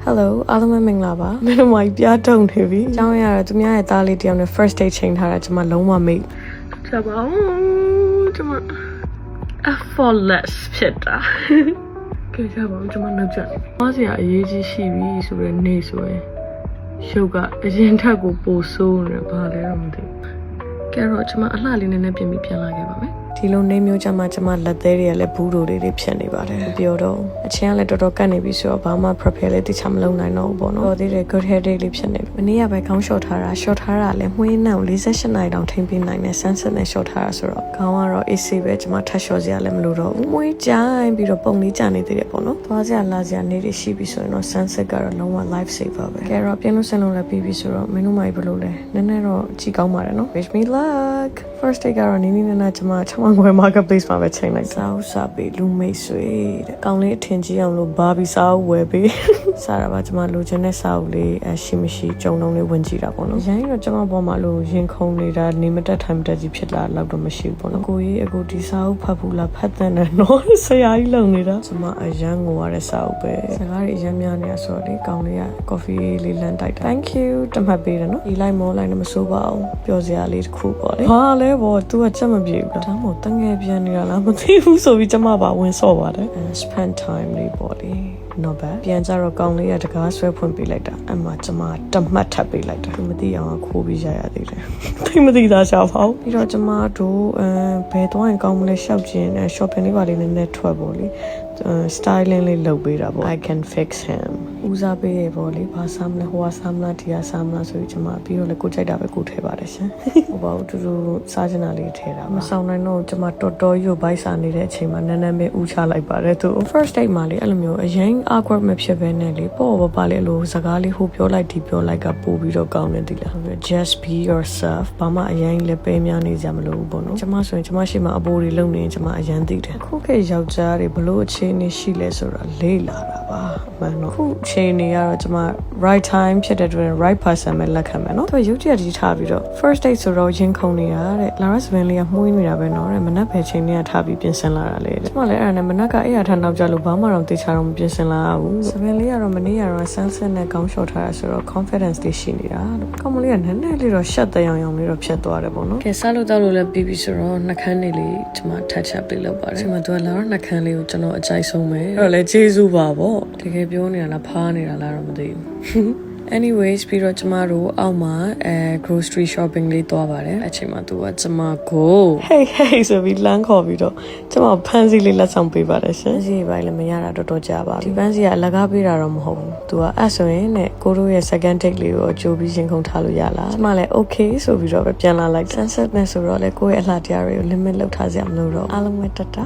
Hello အားလုံးပဲမင်္ဂလာပါမင်းတို့မိုက်ပြတုံနေပြီအကြောင်းရတော့သူများရဲ့သားလေးတယောက်နဲ့ first date ချိန်ထားတာကျွန်မလုံးဝမေ့ချပါဦးကျွန်မ effortless ဖြစ်တာကြည့်ကြပါဦးကျွန်မနောက်ကျနေပြီ။အားစရာအရေးကြီးရှိပြီဆိုတဲ့နေ့ဆိုရင်ရုပ်ကအရင်ထက်ကိုပိုဆိုးနေဘာလဲတော့မသိဘူး။ကဲတော့ကျွန်မအလှလေးနဲ့ပြင်ပြီးပြန်လာခဲ့ပါမယ်။ဒီလိုနေမျိုးကြမှာကျွန်မလက်သေးတွေကလည်းဘူးတို့တွေဖြစ်နေပါတယ်။ပြောတော့အချင်းကလည်းတော်တော်ကတ်နေပြီဆိုတော့ဘာမှ prepare လေးတိကျမလုပ်နိုင်တော့ဘူးပေါ့နော်။တော်သေးတယ် good hair day လေးဖြစ်နေပြီ။မနေ့ကပဲခေါင်း short ထားတာ short ထားတာလည်းမှွေးနှောင်48နာရီတောင်ထိမ့်ပေးနိုင်တဲ့ sunset နဲ့ short ထားတာဆိုတော့ခေါင်းကတော့ AC ပဲကျွန်မထပ် short စရာလည်းမလိုတော့ဘူး။မှွေးကြိုင်းပြီးတော့ပုံလေးကြနေသေးတယ်ပေါ့နော်။သွားစရာလာစရာနေတွေရှိပြီဆိုရင်တော့ sunset ကတော့လုံးဝ life saver ပဲ။ကဲတော့ပြင်လို့ဆင်လို့လည်းပြီးပြီဆိုတော့မင်းတို့မိုက်ဘလို့လဲနည်းနည်းတော့ကြည့်ကောင်းပါတယ်နော် wish me luck first day ကတော့နီးနီးနားကျွန်မ6ခွဲ marketplace မှာပဲချိန်လိုက်စားဦးစားပေးလူမိတ်ဆွေတဲ့ကောင်းလေးအထင်ကြီးအောင်လို့ဘာဘီစားဦးဝယ်ပေးစားတာပါကျွန်မလိုချင်တဲ့စားဦးလေးရှိမရှိကြုံလုံးလေးဝင်ကြည့်တာပေါ့နော်ရိုင်းတော့ကျွန်မပေါ်မှာလို့ရင်ခုန်နေတာနေမတက်ထိုင်မတက်ကြီးဖြစ်လာတော့တော့မရှိဘူးပေါ့နော်ကိုကြီးအခုဒီစားဦးဖတ်ဘူးလားဖတ်တဲ့နော်ဆရာကြီးလုံနေတာကျွန်မအရန်ငိုရတဲ့စားဦးပဲစကားတွေအရန်များနေတာဆိုတော့လေကောင်းလေးက coffee လေးလမ်းတိုက်တာ thank you တမတ်ပေးတယ်နော်ဒီလိုက်မောလိုက်လည်းမစိုးပါဘူးပျော်စရာလေးတစ်ခုပေါ့လေဟာလဲပေါ့ तू ကချက်မပြေဘူးလားဒါမှမဟုတ်တငယ်ပြန်နေတာလားမသိဘူးဆိုပြီးကျွန်မပါဝင်ဆော့ပါတယ် spend time လေးပေါ့လေnot bad ပြန်ကြတော့ကောင်းလေးကတကားဆွဲဖွင့်ပေးလိုက်တာအမှကျွန်မတမတ်ထပ်ပေးလိုက်တာသူမသိအောင်ခိုးပြီးရရသေးတယ်သိမသိသားရှာပါဘူးပြီးတော့ကျွန်မတို့ဘယ်တော့ရင်ကောင်းမလဲရှောက်ခြင်း shopping လေးပါလေးနည်းနည်းထွက်ပေါ့လေstyling လေးလုပ်ပေးတာပေါ့ I can fix him ဦးစားပေးရပေါ့လေဘာစားမလဲဟိုကစားမလားဒီကစားမလားဆိုပြီးကျွန်မပြီးတော့လေကိုကြိုက်တာပဲကိုထည့်ပါတယ်ရှင်ဟိုပါဦးတူတူစားချင်တာလေးထည့်တာပါမဆောင်နိုင်တော့ကျွန်မတော်တော်ရွတ်ဘိုက်စားနေတဲ့အချိန်မှာနည်းနည်းပဲဦးချလိုက်ပါတယ်သူ first date မှာလေအဲ့လိုမျိုးအရင် awkward မဖြစ်ဘဲနဲ့လေပေါ့ပေါ့ပါလေအဲ့လိုစကားလေးဟိုပြောလိုက်ဒီပြောလိုက်ကပို့ပြီးတော့ကောင်းနေတယ်လား just be yourself ဘာမှအရင်လည်းပေးများနေကြမလို့ဘူးပေါ့နော်ကျွန်မဆိုရင်ကျွန်မရှိမှအပိုးတွေလုံနေကျွန်မအရင်သိတယ်ခုခေတ်ယောက်ျားတွေဘလို့အခြေအနေရှိလဲဆိုတော့လေးလာတာပါအမှန်တော့ခုအခြေအနေကတော့ကျွန်မ right time ဖြစ်တဲ့အတွက် right person ပဲလက်ခံမယ်နော်သူရုပ်တရက်ကြီးထားပြီးတော့ first date ဆိုတော့ရင်ခုန်နေတာတဲ့ Laras Van လေးကမှုန်းနေတာပဲနော်တဲ့မနက်ဖယ်ချိန်လေးကထားပြီးပြင်ဆင်လာတာလေကျွန်မလည်းအဲ့ဒါနဲ့မနက်ကအဲ့ရထားနောက်ကျလို့ဘာမှတော့တေချာတော့မပြင်ဆင်လာဘူး Van လေးကတော့မနေ့ကတော့ sunset နဲ့ခေါင်းလျှော်ထားတာဆိုတော့ confidence လေးရှိနေတာကောင်မလေးကနည်းနည်းလေးတော့ရှက်တဲ့အောင်လေးတော့ဖြစ်သွားတယ်ပေါ့နော်ကဲစားလို့တောက်လို့လည်းပြီးပြီဆိုတော့နှခမ်းလေးကျွန်မ touch up လေးလုပ်ပါတယ်ကျွန်မတို့ကလာတော့နှခမ်းလေးကိုကျွန်တော်အကြိုက်ဆုံးပဲအဲ့တော့လည်းကျေးဇူးပါပေါ့တကယ်ပြောနေတာလားဖားနေတာလားတော့မသိဘူး anyways ပြီးတော့ကျမတို့အောက်မှာgrocery shopping လေးသွားပါတယ်အချိန်မှာသူကကျမကို hey hey ဆိုပြီးလမ်းခေါ်ပြီးတော့ကျမဖန်းစီလေးလက်ဆောင်ပေးပါတယ်ရှင်စီပိုင်းလည်းမရတာတော်တော်ကြာပါပြီဒီဖန်းစီကအလကားပေးတာတော့မဟုတ်ဘူးသူကအဲ့ဆိုရင်နဲ့ကိုတို့ရဲ့ second date လေးကိုကြိုးပြီးရင်ခုန်ထားလို့ရလားကျမလည်း okay ဆိုပြီးတော့ပဲပြန်လာလိုက် sunset နဲ့ဆိုတော့လေကိုယ့်ရဲ့အလှတရားတွေကို limit လုပ်ထားစရာမလိုတော့အားလုံးပဲတတ်တာ